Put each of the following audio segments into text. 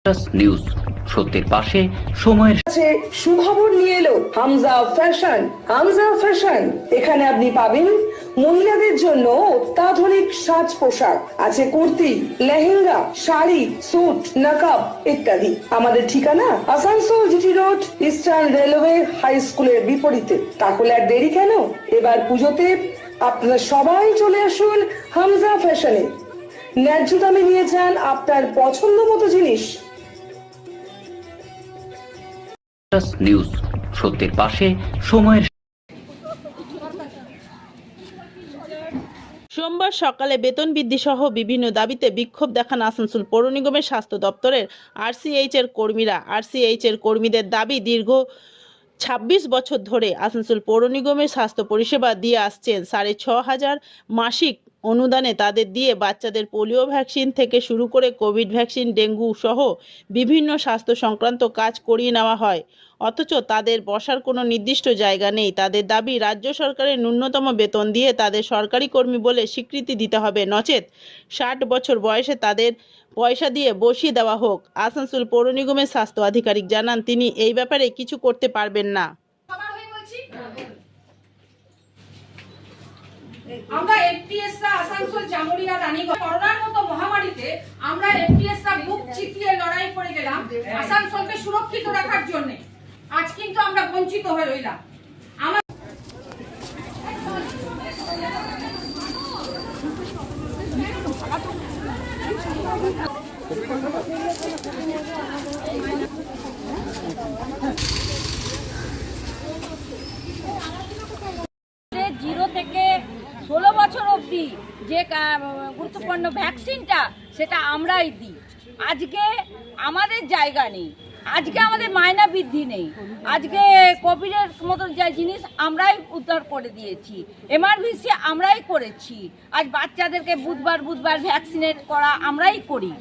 News সত্যের পাশে সময়ের কাছে সুখবর নিয়ে এলো হামজা ফ্যাশন। হামজা ফ্যাশন, এখানে আপনি পাবেন মহিলাদের জন্য অত্যাধুনিক সাজ পোশাক, আছে কুর্তি, লেহেঙ্গা, শাড়ি, স্যুট, নকাব ইত্যাদি। আমাদের ঠিকানা Asansol GT Road, Eastern Railway High স্কুলের বিপরীতে। তাহলে আর দেরি কেন, এবার পুজোতে আপনারা সবাই চলে আসুন হামজা ফ্যাশনে। ন্যায্য দামে নিয়ে যান আপনার পছন্দ মতো জিনিস। নিউজ সত্যের পাশে সময়ের। সোমবার সকালে বেতন বৃদ্ধি সহ বিভিন্ন দাবিতে বিক্ষোভ দেখান আসানসোল পৌর নিগমের স্বাস্থ্য দপ্তরের আরসিএইচ এর কর্মীরা। আরসিএইচ এর কর্মীদের দাবি, দীর্ঘ 26 বছর ধরে আসানসোল পৌর নিগমের স্বাস্থ্য পরিষেবা দিয়ে আসছেন। 6,500 মাসিক অনুদানে তাদের দিয়ে বাচ্চাদের পোলিও ভ্যাকসিন থেকে শুরু করে কোভিড ভ্যাকসিন, ডেঙ্গু সহ বিভিন্ন স্বাস্থ্য সংক্রান্ত কাজ করিয়ে নেওয়া হয়, অথচ তাদের বসার কোনো নির্দিষ্ট জায়গা নেই। তাদের দাবি, রাজ্য সরকারের ন্যূনতম বেতন দিয়ে তাদের সরকারি কর্মী বলে স্বীকৃতি দিতে হবে, নচেত 60 বছর বয়সে তাদের পয়সা দিয়ে বসিয়ে দেওয়া হোক। আসানসোল পৌর নিগমের স্বাস্থ্য আধিকারিক জানান, তিনি এই ব্যাপারে কিছু করতে পারবেন না। আমরা এফটিএসরা আসানসোল, জামুরিয়া, রানীগঞ্জ করোনার মতো মহামারীতে আমরা এফটিএসরা বুক চিতিয়ে লড়াই করে গেলাম আসানসোলকে সুরক্ষিত রাখার জন্য। আজ কিন্তু আমরা বঞ্চিত হয়ে রইলাম। জিরো থেকে 16 বছর অবধি যে গুরুত্বপূর্ণ ভ্যাকসিনটা সেটা আমরাই দিই। আজকে আমাদের জায়গা নেই, আজকে আমাদের মায়না বৃদ্ধি নেই, আজকে কোভিডের মতন যে জিনিস আমরাই উদ্ধার করে দিয়েছি, এমআরভিসি আমরাই করেছি। আজ বাচ্চাদেরকে বুধবার ভ্যাকসিনেট করা আমরাই করি,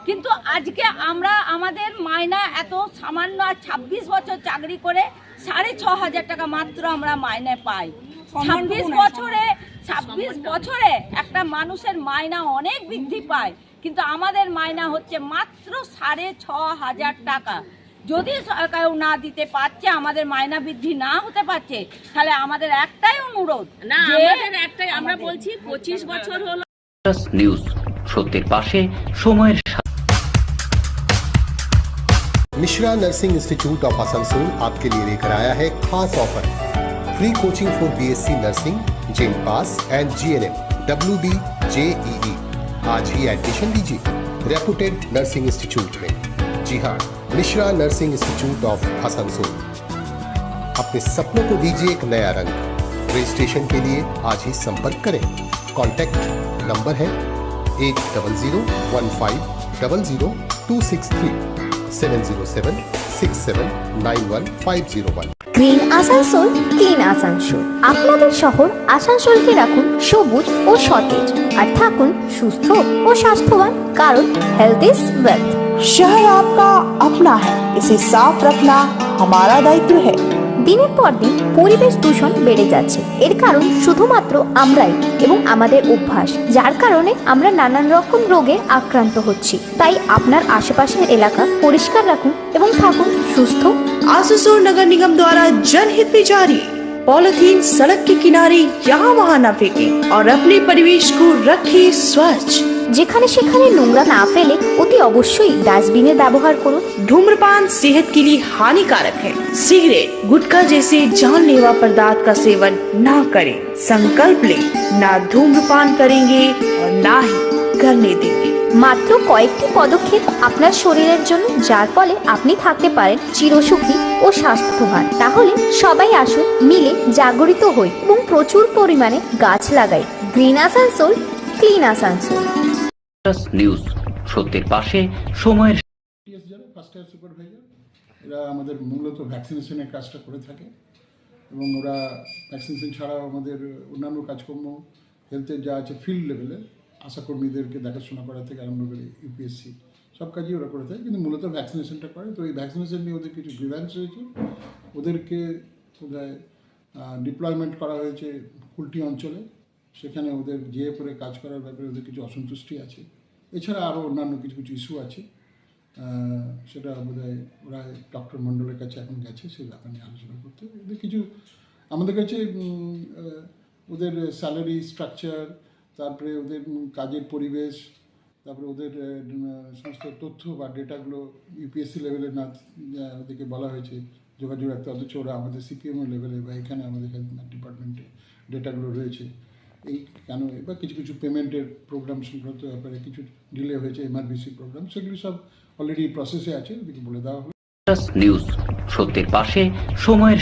কিন্তু আজকে আমরা আমাদের মায়না এত সামান্য। আর 26 বছর চাকরি করে 6,500 টাকা মাত্র আমরা মাইনে পাই। 26 বছরে একটা মানুষের মাইনা অনেক বৃদ্ধি পায়, কিন্তু আমাদের মাইনা হচ্ছে মাত্র 6,500 টাকা। যদি সরকার না দিতে পারছে, আমাদের মাইনা বৃদ্ধি না হতে পারছে, তাহলে আমাদের একটাই অনুরোধ, আমরা বলছি 25 বছর হলো। নিউজ সত্যের পাশে সময়ের। Mishra nursing institute of Asansol आपके लिए लेकर आया है खास offer. Free coaching for BSc nursing, जेम pass and GNM, WD, JEE। आज ही एडमिशन लीजिए रेपुटेड नर्सिंग इंस्टीट्यूट में। जी हाँ, Mishra nursing institute of Asansol. अपने सपनों को दीजिए एक नया रंग। रजिस्ट्रेशन के लिए आज ही संपर्क करें। कॉन्टैक्ट नंबर है 8015000263 70767911501। Green Asansol, clean Asansol. আপনাদের শহর আসানসোলকে রাখুন সবুজ ও সতেজ, আর থাকুন সুস্থ ও স্বাস্থ্যবান, কারণ হেলথ ইজ ওয়েলথ। शहर आपका अपना है, इसे साफ रखना हमारा दायित्व है। দিনের পর দিন পরিবেশ দূষণ বেড়ে যাচ্ছে, এর কারণ শুধুমাত্র আমরাই এবং আমাদের অভ্যাস, যার কারণে আমরা নানান রকম রোগে আক্রান্ত হচ্ছি। তাই আপনার আশেপাশের এলাকা পরিষ্কার রাখুন এবং থাকুন সুস্থ। आसनसोल नगर निगम द्वारा जनहित में जारी। पॉलिथीन सड़क के किनारे यहाँ वहाँ न फेंकें और अपने परिवेश को रखें स्वच्छ। যেখানে সেখানে নোংরা না ফেলে অতি অবশ্যই ডাস্টবিনের ব্যবহার করুন। धूम्रपान सेहत के लिए हानिकारक है। सिगरेट, गुटखा जैसे जानलेवा पदार्थ का सेवन ना करें। संकल्प लें, ना धूम्रपान करेंगे और ना ही करने देंगे। মাত্র কয়েকটি পদক্ষেপ আপনার শরীরের জন্য, যার ফলে আপনি থাকতে পারেন চিরসুখী ও স্বাস্থ্যবান। তাহলে সবাই আসুন, মিলে জাগরিত হই এবং প্রচুর পরিমাণে গাছ লাগাই। Green Asansol, clean Asansol. News সত্যের পাশে সময়ের। ফার্স্ট ইয়ার সুপারভাইজার, এরা আমাদের মূলত ভ্যাকসিনেশনের কাজটা করে থাকে, এবং ওরা ভ্যাকসিনেশন ছাড়াও আমাদের অন্যান্য কাজকর্ম, হেলথের যা আছে ফিল্ড লেভেলে আশাকর্মীদেরকে দেখাশোনা করা থেকে আরম্ভ করে ইউপিএসসি সব কাজই ওরা করে থাকে, কিন্তু মূলত ভ্যাকসিনেশনটা করে। তো এই ভ্যাকসিনেশন নিয়ে ওদের কিছু গ্রিভ্যান্স রয়েছে, ওদেরকে বোধহয় ডিপ্লয়মেন্ট করা হয়েছে কুলটি অঞ্চলে, সেখানে ওদের জিএ করে কাজ করার ব্যাপারে ওদের কিছু অসন্তুষ্টি আছে। এছাড়া আরও অন্যান্য কিছু ইস্যু আছে। সেটা বোধহয় ওরা ডক্টর মণ্ডলের কাছে এখন গেছে সেই ব্যাপার নিয়ে আলোচনা করতে। এদের কিছু আমাদের কাছে ওদের স্যালারি স্ট্রাকচার, তারপরে ওদের কাজের পরিবেশ, তারপরে ওদের সমস্ত তথ্য বা ডেটাগুলো ইউপিএসসি লেভেলে না ওদেরকে বলা হয়েছে যোগাযোগ রাখতে, অথচ ওরা আমাদের সিপিএমও লেভেলে বা এখানে আমাদের ডিপার্টমেন্টে ডেটাগুলো রয়েছে। এই কেন বা কিছু কিছু পেমেন্টের প্রোগ্রাম সংক্রান্ত ব্যাপারে কিছু ডিলে হয়েছে, এমআরবিসি প্রোগ্রাম, সেগুলি সব অলরেডি প্রসেসে আছে, ওদেরকে বলে দেওয়া হলো। নিউজ সত্যের পাশে সময়ের